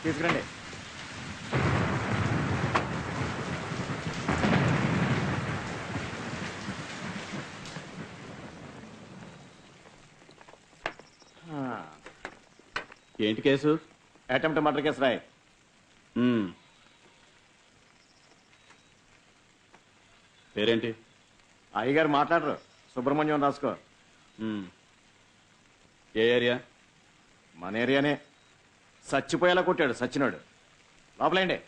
తీసుకురండి. ఏంటి కేసు? అటెంప్ట్ మర్డర్ కేసు రాయ్. పేరేంటి? అయ్యగారు మాట్లాడరు. సుబ్రహ్మణ్యం రాసుకో. ఏ ఏరియా? మన ఏరియానే. చచ్చిపోయేలా కొట్టాడు సచ్చినాడు. లోపలేండి.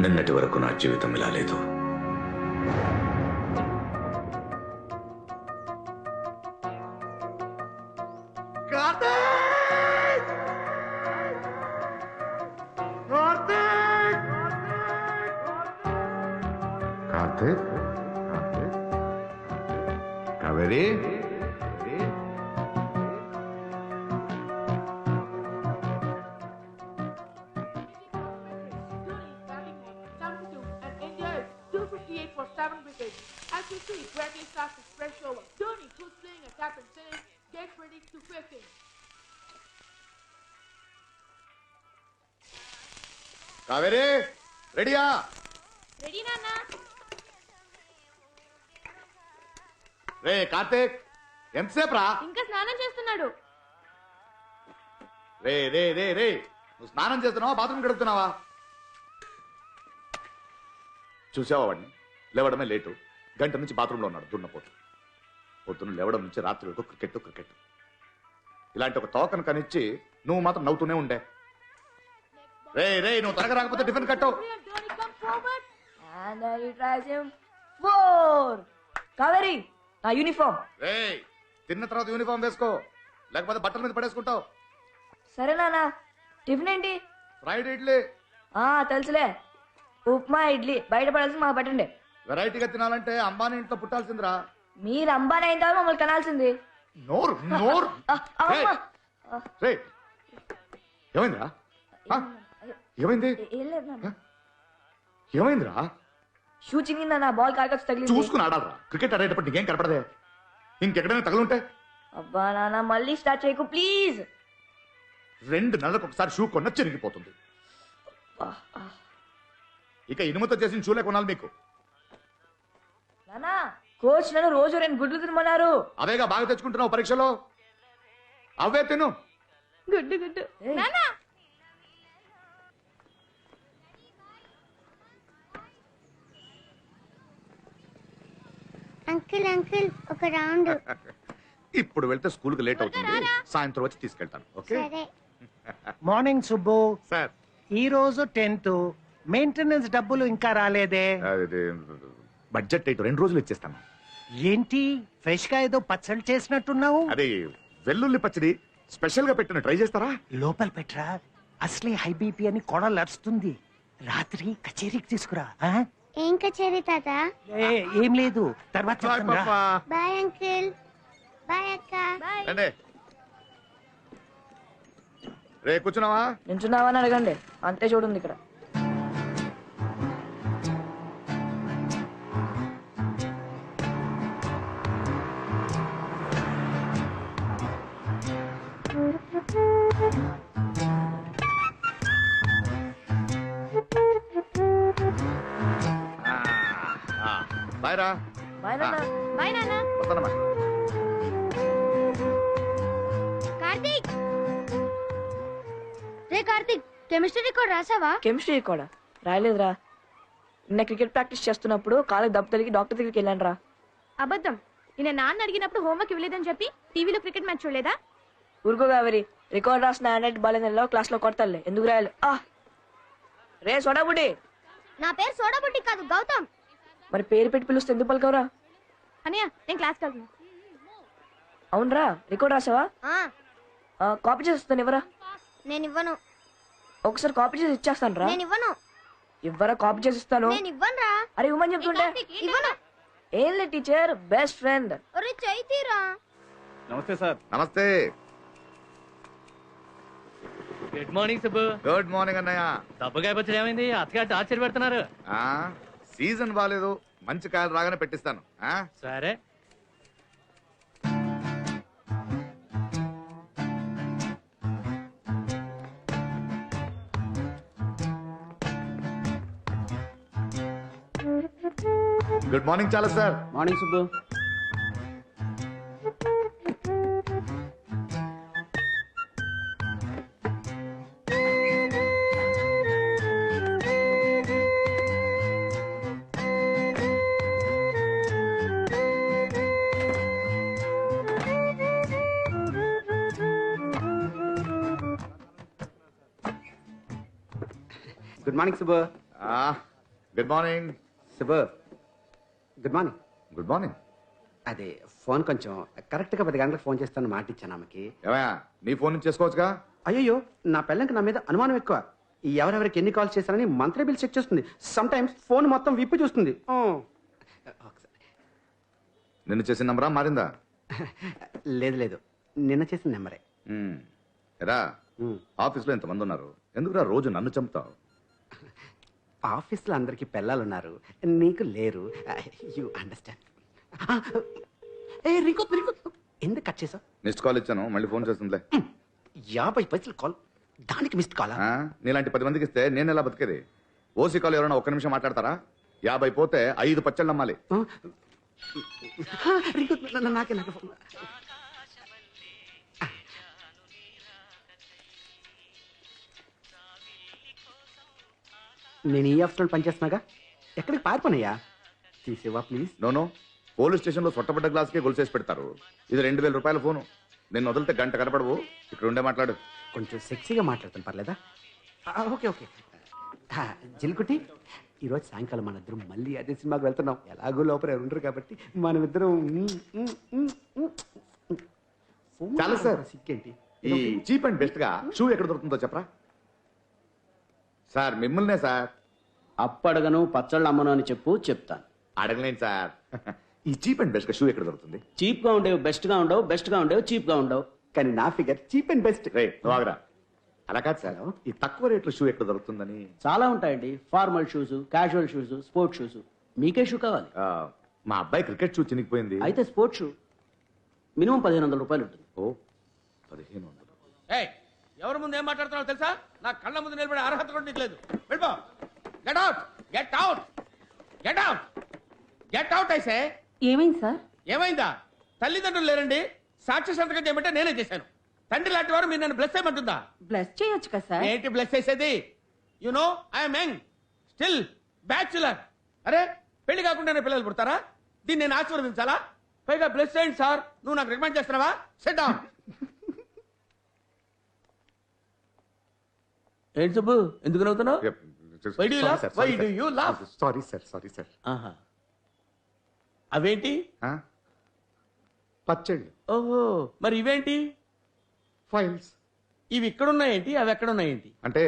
నిన్నటి వరకు నా జీవితం ఇలా లేదు. Karthik, Kaveri, As you see, Bradley starts his fresh over. Dhoni, who's playing a captain, saying, get ready to 15. Kaveri రెడీయా? Ready, Nana? రే కార్తీక్, ఎంతసేపు రా? ఇంకా స్నానం చేస్తున్నాడు. రే రే రే రే, నువ్వు స్నానం చేస్తున్నావా బాత్రూమ్ గడుపుతున్నావా? చూసావా వాడిని? లేవడమే లేటు. గంట నుంచి బాత్రూంలో ఉన్నాడు దున్నపోతు. పొద్దున్న లేవడం నుంచి రాత్రి వరకు క్రికెట్ క్రికెట్. ఇలాంటి ఒక తోకను కనిచ్చి నువ్వు మాత్రం నవ్వుతూనే ఉండే. రే రే, నువ్వు త్వరగా రాకపోతే టిఫిన్ కట్టు. Dhoni, come forward. And then he tries him. 4. Kaveri, నా యూనిఫామ్. రే, తిన్న తర్వాత యూనిఫామ్ వేసుకో, లేకపోతే బట్టల మీద పడేసుకుంటావు. సరే నాన్న. టిఫిన్ ఏంటి? ఫ్రైడ్ ఇడ్లీ. తెలుసులే. ఉప్మా ఇడ్లీ బయట పడాల్సి మాకు పెట్టండి. వెరైటీగా తినాలంటే అంబానీ ఇంట్లో పుట్టాల్సిందిరా. మీరు అంబానీ అయిన తర్వాత మమ్మల్ని కనాల్సింది. నోరు నోరు. రే, ఏమైందిరా? ఏమైంది? ఏం లేదు నాన్న. ఏమైందిరా? షూ చింగిందా నా బాల్ కాకొచ్చి తగిలింది. చూసుకుని ఆడాలరా. క్రికెట్ ఆడేటప్పుడు నీకేం కనపడదే? ఇంకెక్కడైనా తగులుంటే? అబ్బా నాన్న, మళ్ళీ స్టార్ట్ చేయకు ప్లీజ్. 2 నెలలకు ఒకసారి షూ కొన్న చిరిగిపోతుంది. ఇక ఇనుముతో చేసిన షూలే కొనాలి మీకు. నాన్న, కోచ్ నన్ను రోజు 2 గుడ్లు తినమన్నారు. అవేగా బాగా తెచ్చుకుంటున్నావు పరీక్షలో. అవే తిను. గుడ్డు గుడ్డు. Nana. అంకుల్ అంకుల్ ఒక రౌండ్. ఇప్పుడు వెళ్తే స్కూల్ కి లేట్ అవుతుంది. సాయంత్రం వచ్చి తీసుకెళ్తాను. ఓకే? సరే. మార్నింగ్ సుబ్బు. సార్, ఈ రోజు 10th మెయింటెనెన్స్ డబ్బులు ఇంకా రాలేదే? బడ్జెట్ 2 రోజులు ఇచ్చేస్తాను. ఏంటి ఫ్రెష్ గా ఏదో పచ్చడి చేసినట్టున్నావు? అది వెల్లుల్లి పచ్చడి స్పెషల్ గా పెట్టిన ట్రై చేస్తారా? లోపల పెట్టరా, అసలే హై బీపీ అని కొడలు అరుస్తుంది. రాత్రి కచేరీకి తీసుకురా. ఏం కచేరీ తాత? ఏం లేదు, తర్వాత చెప్తాను రా. Bye uncle. బాయ్ అక్క. రండి. రే, కూర్చున్నావా? నించున్నావా అని అడగండి, అంతే చూడండి ఇక్కడ. బాయ్ రా. బాయ్ నాన్న. Bye, Nana. వస్తానమ్మా. కార్తీక్. రే కార్తీక్, కెమిస్ట్రీ రికార్డ్ రాసావా? కెమిస్ట్రీ కూడా రాయలేదురా. నిన్న క్రికెట్ ప్రాక్టీస్ చేస్తున్నప్పుడు కాళ్ళకి దెబ్బ తగిలి డాక్టర్ దగ్గరికి వెళ్ళాను రా. అబద్ధం. నిన్న నాన్న అడిగినప్పుడు హోంవర్క్ ఇవ్వలేదని చెప్పి టీవీలో క్రికెట్ మ్యాచ్ చూడలేదా? ఊరుకో కావేరి, రికార్డ్ రాసిన హ్యాండ్ బాలేదో క్లాస్ లో కొడతాలే, ఎందుకు రాయాలి? రే సోడాబుడ్డి. నా పేరు సోడాబుడ్డి కాదు, గౌతమ్. మరి పేరు పెట్టి పిలుస్తే ఎందుకు పలకవరా? అన్నయ్య, నేను క్లాస్కి వెళ్తున్నా. అవునరా, రికార్డ్ రాసావా? కాపీ చేసి ఇస్తాను ఇవ్వరా. నేను ఇవ్వను. ఒకసారి కాపీ చేసి ఇచ్చేస్తాను రా. నేను ఇవ్వను. ఇవ్వరా, కాపీ చేసి ఇస్తాను. నేను ఇవ్వను రా. అరే ఇవ్వమని చెప్తుంటే. ఇవ్వను. ఏం లేదు టీచర్, బెస్ట్ ఫ్రెండ్. ఒరే చైతీరా. నమస్తే సార్. నమస్తే. Good morning Subbu. Good morning అన్నయ్య. దబ్బకాయ పచ్చడి ఏమైంది? అత్తగారు టార్చర్ పెడుతున్నారు. సీజన్ బాగాలేదు, మంచి కాయలు రాగానే పెట్టిస్తాను. సరే. గుడ్ మార్నింగ్ చాలా sir. Morning Subbu. Good morning Subbu. Good morning. Subbu good morning. Good morning. అదే ఫోన్ కొంచెం కరెక్ట్గా 10 గంటలకు ఫోన్ చేస్తాను మాట ఇచ్చాను ఆమెకి. ఏమయ్యా, నీ ఫోన్ నుంచి చేసుకోవచ్చుగా. అయ్యో నా పిల్లలకి నా మీద అనుమానం ఎక్కువ. ఈ ఎవరెవరికి ఎన్ని కాల్స్ చేశారని మంత్లీ బిల్ చెక్ చేస్తుంది. సమ్ టైమ్స్ ఫోన్ మొత్తం విప్పి చూస్తుంది. నిన్ను చేసిన నంబరా మారిందా? లేదు లేదు, నిన్న చేసిన నెంబరే. ఎరా, ఆఫీస్లో ఎంతమంది ఉన్నారు, ఎందుకురా రోజు నన్ను చంపుతావు? ఆఫీస్లో అందరికి పిల్లలు ఉన్నారు, నీకు లేరు. You understand. ఏ రింకు రింకు ఎందుకు కట్ చేసావు? మిస్డ్ కాల్ ఇచ్చాను, మళ్ళీ ఫోన్ చేస్తుందిలే. 50 పైసలు కాల్, దానికి మిస్డ్ కాలా? నీలాంటి 10 మందికి ఇస్తే నేను ఎలా బతికేది? ఓసీ కాల్ ఎవరైనా ఒక్క నిమిషం మాట్లాడతారా? 50 పోతే 5 పచ్చళ్ళు నమ్మాలి. రింకు నాకే నాకు ఫోన్. నేను ఈ ఆఫీస్లో పనిచేస్తున్నాగా, ఎక్కడికి పారిపోనయ్యా? తీసేవా ప్లీజ్? నోను, పోలీస్ స్టేషన్లో సొట్టబడ్డ గ్లాస్కే గొలుసేసి పెడతారు. ఇది 2000 రూపాయల ఫోను. నేను వదిలితే గంట కనపడవు. ఇక్కడ ఉండే మాట్లాడు. కొంచెం సెక్సీగా మాట్లాడతాను, పర్లేదా? Okay okay. జిల్కుటి, ఈరోజు సాయంకాలం మన ఇద్దరం మళ్ళీ అదే సినిమాకి వెళ్తున్నాం. ఎలాగో లోపల ఎవరు ఉండరు కాబట్టి మనమిద్దరం. చాలా సార్. సిక్కేంటి? ఈ చీప్ అండ్ బెస్ట్ గా షూ ఎక్కడ దొరుకుతుందో చెప్పరా? సార్ మిమ్మల్నే సార్. అప్పడగను పచ్చళ్ళు అమ్మను అని చెప్పు, చెప్తాను. అడగలేను సార్. ఈ చీప్ అండ్ బెస్ట్ గా షూ ఎక్కడ దొరుకుతుంది? చీప్ గా ఉండేవి బెస్ట్ గా ఉండవు, బెస్ట్ గా ఉండేవి చీప్ గా ఉండవు. కానీ నా ఫిగర్ చీప్ అండ్ బెస్ట్. రే ఆగరా. అలా కాదు సార్, ఈ తక్కువ రేట్లో షూ ఎక్కడ దొరుకుతుందని. చాలా ఉంటాయండి. Formal shoes, casual shoes, sports shoes. మీకే షూ కావాలి? మా అబ్బాయి క్రికెట్ షూ చినిగిపోయింది. అయితే స్పోర్ట్స్ షూ మినిమం 1500 రూపాయలు ఉంటుంది. ఓ 1500. ఎవరి ముందు ఏం మాట్లాడుతున్నావు తెలుసా? నా కళ్ళ ముందు నిలబడే అర్హత కూడా నీకు లేదు. వెళ్ళిపో. Get out, get out, get out, get out అయితే. ఏమైంది సార్? ఏమైందా? తల్లిదండ్రులు లేరండి, సాక్షి సంతకం చేయమంటే నేనే చేశాను. తండ్రి లాంటి వారు మీరు నన్ను బ్లెస్ చేయమంటుందా? బ్లస్ చేయొచ్చు కదా సార్. ఏంటి బ్లెస్ చేసేది? You know I'm young, still bachelor. అరే, పెళ్లి కాకుండానే పిల్లలు పుడతారా? దీన్ని నేను ఆశీర్వదించాలా? పైగా బ్లెస్ చేయండి సార్. నువ్వు నాకు రికమెండ్ చేస్తున్నావా? SIT down. ఏంటి సుబ్బు, ఎందుకు నవ్వుతున్నావు? Why do you laugh? Why do you laugh? Sorry sir. ఆహా. అవేంటి? పచ్చళ్ళు. ఓహో, మరి ఇవేంటి? ఫైల్స్. ఇవి ఇక్కడున్నాయేంటి, అవి ఎక్కడున్నాయేంటి? అంటే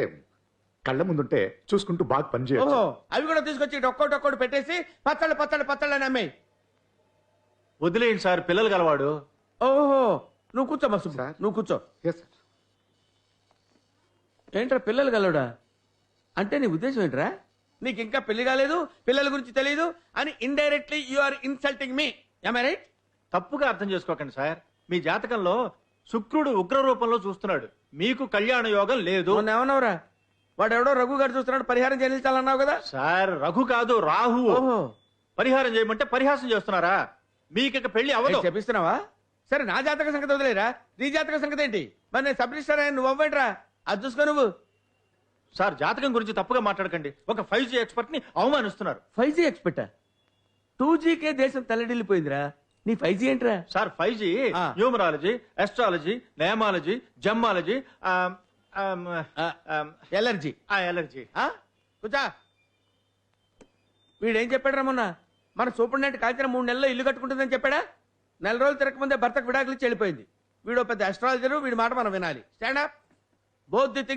కళ్ళ ముందుంటే చూసుకుంటూ బాగా ఓహో, పనిచేయచ్చు. అవి కూడా తీసుకొచ్చి ఒక్కోటి పెట్టేసి పచ్చళ్ళు అని అమ్మాయి. వదిలేయండి సార్, పిల్లలు గలవాడు. ఓహో, నువ్వు కూర్చోమ్మా సుబ్బు, సార్. నువ్వు కూర్చో. Yes sir. ఏంట్రా పిల్లలు కలవడా? అంటే నీ ఉద్దేశం ఏంట్రా? నీకు ఇంకా పెళ్లి కాలేదు, పిల్లల గురించి తెలియదు అని indirectly you are insulting me. Am I right? తప్పుగా అర్థం చేసుకోకండి సార్. మీ జాతకంలో శుక్రుడు ఉగ్ర రూపంలో చూస్తున్నాడు. మీకు కళ్యాణ యోగం లేదు. మొన్న ఏమన్నావురా? వాడు ఎవడో రఘు గారు చూస్తున్నాడు, పరిహారం చెల్లించాలన్నావు కదా? సార్ రఘు కాదు, రాహు. ఓహో, పరిహారం చేయమంటే పరిహాసం చేస్తున్నారా? మీకు పెళ్లి అవ్వదు. చెప్పిస్తున్నావా? సరే, నా జాతక సంగతి వదిలేరా, నీ జాతక సంగతి ఏంటి? మరి నేను సబ్ రిజిస్టర్ అయ్యాను, నువ్వు అవ్వేంట్రా? అది చూసుకో నువ్వు. సార్ జాతకం గురించి తప్పుగా మాట్లాడకండి. ఒక 5G ఎక్స్పర్ట్ ని అవమానిస్తున్నారు. 5G ఎక్స్పెక్టా? 2Gకే దేశం తల్లడిల్లిపోయిందిరా, నీ 5G ఏంట్రా? సార్ 5G ఆ. Numerology, astrology, nameology, gemmology, allergy. Allergy. కూర్చా. వీడేం చెప్పాడు మొన్న? మన సూపరింటెండెంట్ కాల్చిన 3 నెలల్లో ఇల్లు కట్టుకుంటుందని చెప్పాడా? 4 రోజులు తిరగకముందే భర్తకు విడాకులు ఇచ్చి వెళ్ళిపోయింది. వీడో పెద్ద అస్ట్రాలజరు, వీడి మాట మనం వినాలి. Stand up. Both the things